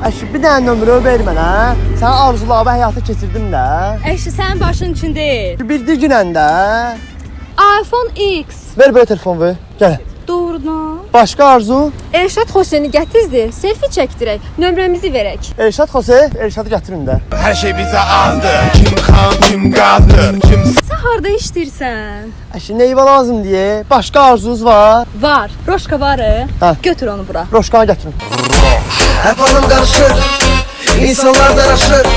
Əşi, bir dənə nömrə ver mənə. Sən arzularımı həyata keçirdim də. Əşi, sənin başın üçün deyil. Bir günən də. iPhone X. Ver belə telefon ver. Gəl. Doğrudan. Başqa arzu? Elşad Hüseyni gətirdi. Selfie çəkdirək. Nömrəmizi verək. Elşad Xose, Elşadı gətirin də. Her şey bize andı. Kim kan, kim qadir, kim... Sən harda işləyirsən? Əşi, neyvə lazım deyə. Başqa arzunuz var? Var. Roşka var. Hə. Götür onu bura. Roşkanı gətirin. Hep hanım karışır, insanlar daraşır.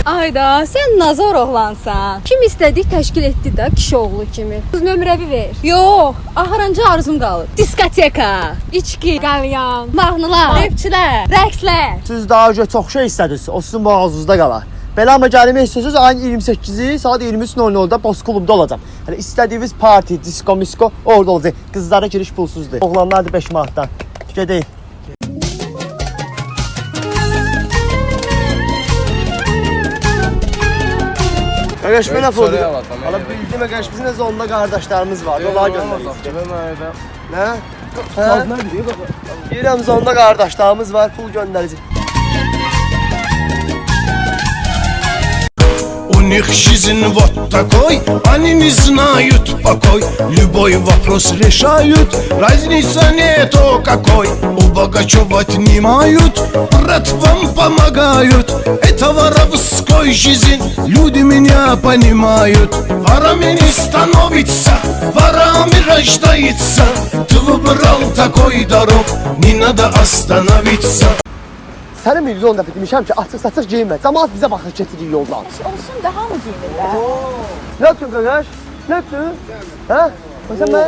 Ayda, sən nazar oğlansan. Kim istədik təşkil etdi də kişi oğlu kimi. Qız nömrəvi ver. Yox, axırıncı arzum qalıb. Diskoteka, içki, qalyan, mahnılar, rapçilər, rəqslər. Siz daha önce çox şey istədiniz. O sizin boğazınızda qalar. Belə amma gəlmək istəsəniz ayın 28-i saat 23:00-da Boz klubda olacam. Yəni istədiyiniz parti, disko, misko orada olacaq. Qızlara giriş pulsuzdur. Oğlanlar da 5 manatdan. Gedək. Qardaş, mənə foto. Ala bildim, qardaş, bizim də zonda qardaşlarımız var. Onlara göndəririk. Nə? Hə? Deyirəm, zonda qardaşlarımız var, pul göndərəcək. У них жизнь вот такой, они не знают покой. Любой вопрос решают, разница нету какой. Убогачивать не имеют, брат вам помогают. Это воровской жизнь, люди меня понимают. Ворами не становится, ворами рождается. Ты выбрал такой дорог, не надо остановиться. Sənə milyon dəfə demişəm ki, açıq-saçıq geyinmə. Cəmaət bizə baxır, keçirik yoldan. Olsun da hamı geyinir də. Nə öptün qardaş? Nə öptün? Hə? Sən mən...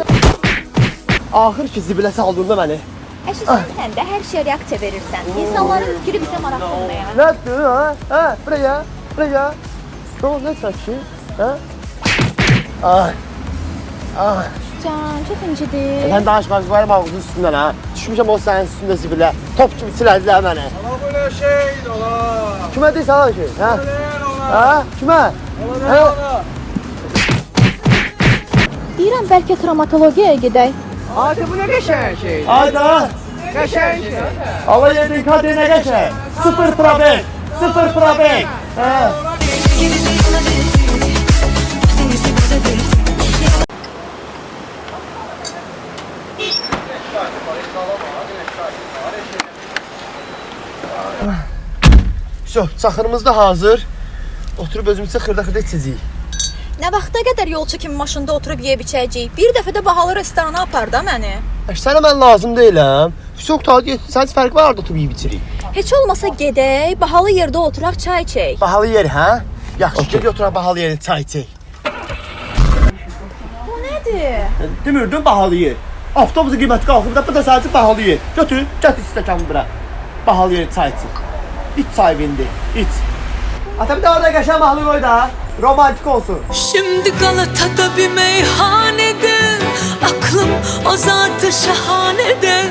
Axır ki, zibilə saldırdı məni. Əşi, sən də hər şeyə reaksiya verirsən. İnsanların fikri bizə maraqlanmaya. Nə öptün, ha? Hə? Buraya, buraya. Nə oldu, nə çəkir? Hə? Ay. Ay. Can, çox incidir. Sən danışmaq varım ağzının üstündən, ha? Düşmüşəm o sənin üstündə zibilə. Top kimi silədilər məni. Ama böyle şey ola. Kimə deyirsən o şey? Hə? Hə? Kimə? Hə? Deyirəm, bəlkə travmatologiyaya gedək. Hadi bu ne geçen şey? Ayda. Geçen şey. Hava yerinin kadrine geçer. Sıfır probek. Sıfır probek. Hə? Çaxırımız da hazır. Oturub özümüzə xırda-xırda içəcəyik. Nə vaxta qədər yolçu kimi maşında oturub yeyib içəcəyik? Bir dəfə də bahalı restorana apar da məni. Sənə mən lazım deyiləm. Çox tadı sən fərq var orada oturub yeyib içirik. Heç olmasa gedək, bahalı yerdə oturaq çay içək. Bahalı yer, hə? Yaxşı, get oturaq bahalı yerdə çay içək. Bu nədir? Demirdin bahalı yer. Avtobusu qiyməti qalxıb da bu da sadəcə bahalı yer. Götür, gətir stəkanı bura. Bahalı yerdə çay içək. İç çay bindi, iç. Ata bir de orada qəşəng mahnı qoy da, romantik olsun. Şimdi Galata'da bir meyhanede, aklım o zatı şahanede.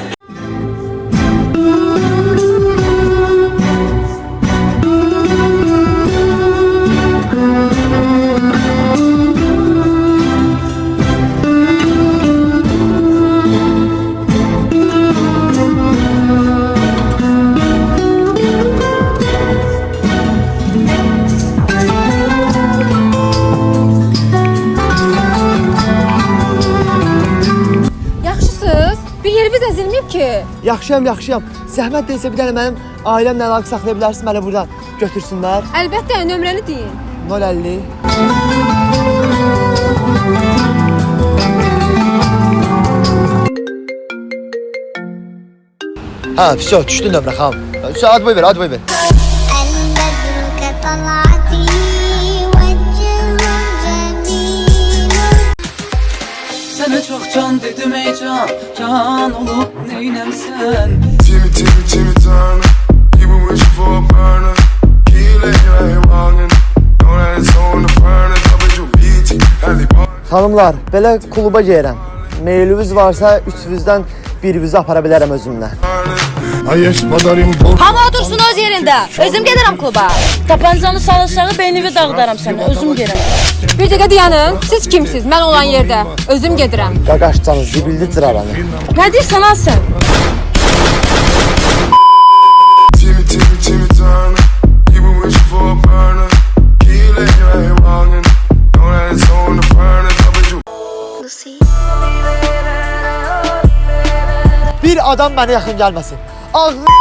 Yaxşıyam, yaxşıyam. Zəhmət deyilsə bir dənə mənim ailəmlə əlaqə saxlaya bilərsiniz, məni buradan götürsünlər. Əlbəttə, nömrəni deyin. 050. Ha, все, düşdü nömrə, xanım. Ad boy ver, ad boy ver. Sana çok can dedim ey can, can olup neylem sen. Timmy, Timmy, Timmy Turner. You been wishing for a burner. Keep like walking. Know that it's on the furnace. WBT, Harry Potter. Xanımlar, belə kluba gəlirəm. Meyliniz varsa üçünüzdən birinizi apara bilərəm özümlə. А есть подарим бог. Hamı otursun öz yerində. Özüm gedirəm kluba. Tapancanı salaşağı beynini dağıdaram sənə, özüm gəlirəm. Bir dəqiqə dayanın. Siz kimsiz? Mən olan yerdə. Özüm gedirəm. Qaqaş canı, zibilli cıraranı. Nə deyirsən ha sən? Timmy, Timmy, adam mənə yaxın gəlməsin. Ağzını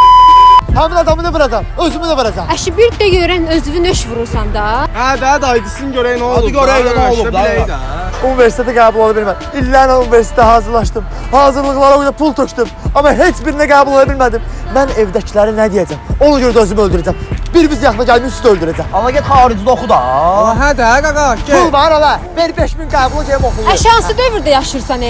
həmin adamını vuracam, özümü də vuracam. Əşi bir də görən özünü nöş vurursan da. Hə də daydırsın görək nə olub. Hadi görək nə olub da. Universitetə qəbul ola bilmədim. İllərlə universitetə hazırlaşdım. Hazırlıqlara o qədər pul tökdüm. Amma heç birinə qəbul ola bilmədim. Mən evdəkilərə nə deyəcəm? Ona görə də özümü öldürəcəm. Bir biz yaxına gəlməyim, sizi öldürəcəm. Amma get xaricdə oxu da. Hə də qaqa, Pul gel. var hala. Ver 5000 qəbul edeyim oxuyum. Əşi hansı dövrdə yaşırsan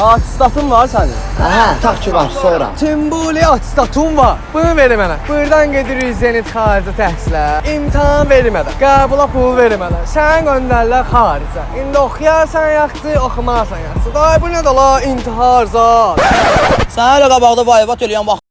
Atistatın var sənin. Hə, tak ki var, sonra. Timbuli atistatun var. Bunu verin mənə. Buradan gedirik Zenit xarici təhsilə. İmtahan vermədən, qəbula pul vermədən. Sən göndərlər xaricə. İndi oxuyarsan yaxşı, oxumazsan yaxşı. Day bu nə də la intihar zat. Sənə elə qabaqda vayvat eləyən vaxt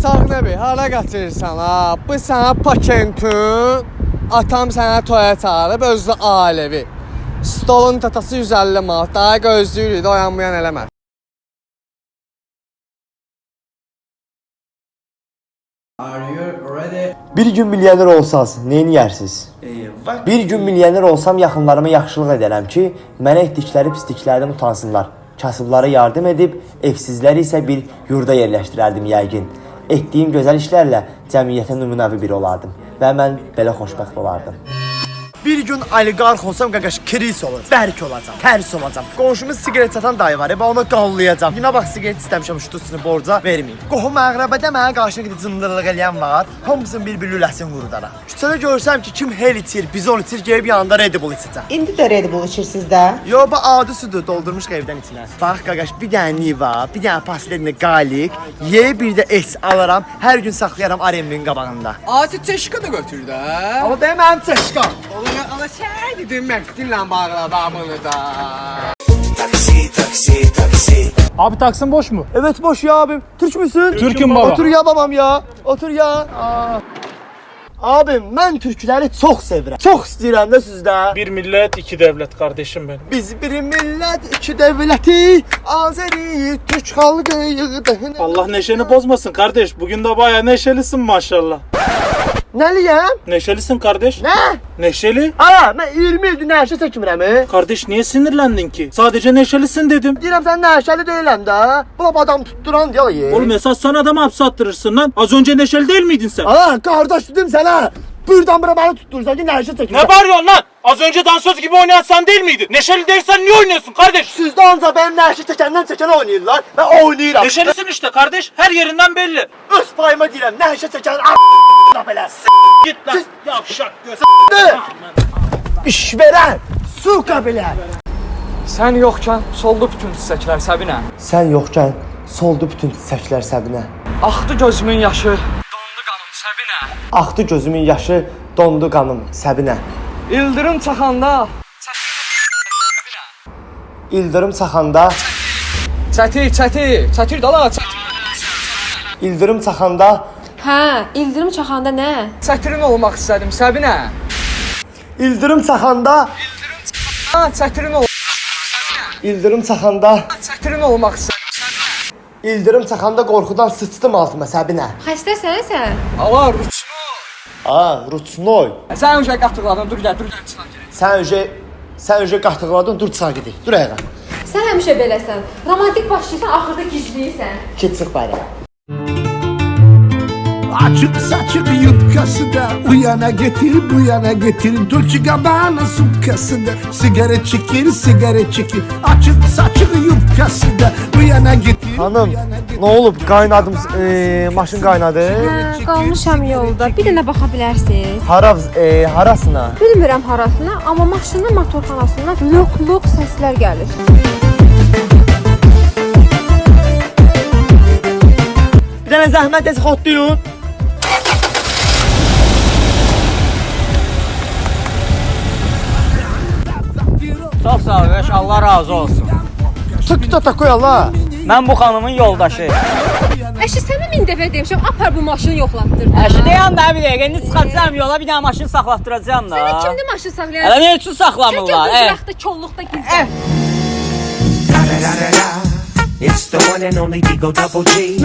Qaçaq nə be? Hara qaçırsan ha? Bu sənə pakentin. Atam sənə toya çağırıb, özü də ailəvi. Stolun tatası 150 manat. Daha gözləyirik, oyanmayan eləmə. Bir gün milyoner olsanız, neyini yersiniz? Bir gün milyoner olsam yaxınlarıma yaxşılıq edərəm ki, mənə etdikləri pisliklərdən utansınlar. Kasıblara yardım edib, evsizləri isə bir yurda yerləşdirərdim yəqin. Etdiyim gözəl işlərlə cəmiyyətə nümunəvi biri olardım və mən belə xoşbəxt olardım. Bir gün oliqarx olsam qaqaş kriz olacaq, bərk olacaq, tərs olacaq. Qonşumuz siqaret satan dayı var, ben onu qallayacam. Yine bax siqaret istəmişəm, şutusunu borca verməyim. Qohum əqrəbədə mənə qarşına gidib cındırlıq eləyən var, hamısının bir lüləsini vurudara. Küçədə görsəm ki, kim hel içir, bizon içir, gəlib yanında Red Bull içəcəm. İndi də Red Bull içirsiniz də? Yo, bu adi sudur, doldurmuş evdən içinə. Bax qaqaş, bir dənə Niva, bir dənə pastelini qalik, bir də S alaram, hər gün saxlayaram Arem'in qabağında. Ati çeşka da götür də. Amma benim mənim çeşkam. Ama sən dedin Məqdinlə bağladı amını da. Abi taksim boş mu? Evet boş ya abim. Türk müsün? Türk'üm baba. Otur ya babam ya. Otur ya. Abim mən türkləri çox sevirəm. Çox istəyirəm də sizdə. Bir millet, iki devlet kardeşim benim. Biz bir millət, iki devləti, Azeri, Türk xalqı yığdı. Allah neşeni bozmasın kardeş. Bugün de bayağı neşelisin maşallah. Nəliyəm? Neşelisin kardeş. Nə? Neşeli? Aa, mən 20 ildir nəşə çəkmirəm. Kardeş niye sinirlendin ki? Sadece neşelisin dedim. Deyirəm sən nəşəli deyiləm də. Bu adam tutturan deyil. Oğlum esas sen adamı hapse attırırsın lan. Az önce neşeli değil miydin sen? Aa, qardaş dedim sənə. Buradan bura beni tutturursan ki nəşə çəkmirəm. Ne bağırıyorsun lan? Az önce dansöz gibi oynayan sen değil miydin? Neşeli değilsen niye oynuyorsun kardeş? Sizdə ancaq benim nəşə çəkəndən çəkən oynayırlar. Və oynayıram. Neşelisin işte kardeş. Her yerinden belli. Öz payıma deyirəm, nəşə çəkən belə. Git lan. Yavşak göz. İş verən, suka belə. Sən yoxkən soldu bütün çiçəklər Səbinə. Sən yoxkən soldu bütün çiçəklər Səbinə. Axdı gözümün yaşı. Dondu qanım Səbinə. Axdı gözümün yaşı, dondu qanım Səbinə. İldırım çaxanda. İldırım çaxanda, Çətir dala. İldırım çaxanda, Hə, ildırım çaxanda nə? Çətirin olmaq istədim Səbinə. İldırım çaxanda, Ha, çətirin ol. İldırım çaxanda, Çətirin olmaq istədim. İldırım çaxanda qorxudan sıçdım altıma Səbinə. Xəstəsən sən? Ala ruçnu. Ruçnoy. Sən uşaq qatırladın, dur gəl. Sən öcə qatıqladın, dur çıxa gidik. Dur ayağa. Sən həmişə beləsən. Romantik başlayırsan, axırda gizləyirsən. Get çıx bari. Açık saçık yufkası da uyana getir bu yana getir Dolce Gabbana sukası da sigara çekir Açık saçık yufkası da uyana getir Hanım, nə olub? Qaynadım, maşın qaynadı. Hə, qalmışam yolda. Bir dənə baxa bilərsiniz. Harasına? Bilmirəm harasına, amma maşının motorxanasından lok-lok səslər gəlir. Bir dənə zəhmət etsin xotlayın. Çox sağ ol, qardaş, Allah razı olsun. Tık da takoy Allah. Mən bu xanımın yoldaşı. Əşi sənə min dəfə demişəm, apar bu maşını yoxlatdır. da. Əşi dayan da bir dəqiqə, indi çıxacağam yola, bir dənə maşın saxlatdıracağam da. Sənə kimdir maşın saxlayan? Hələ nə üçün Çəkil saxlamırlar? qızraqda, kolluqda gizlən. It's the one and only Digo Double G.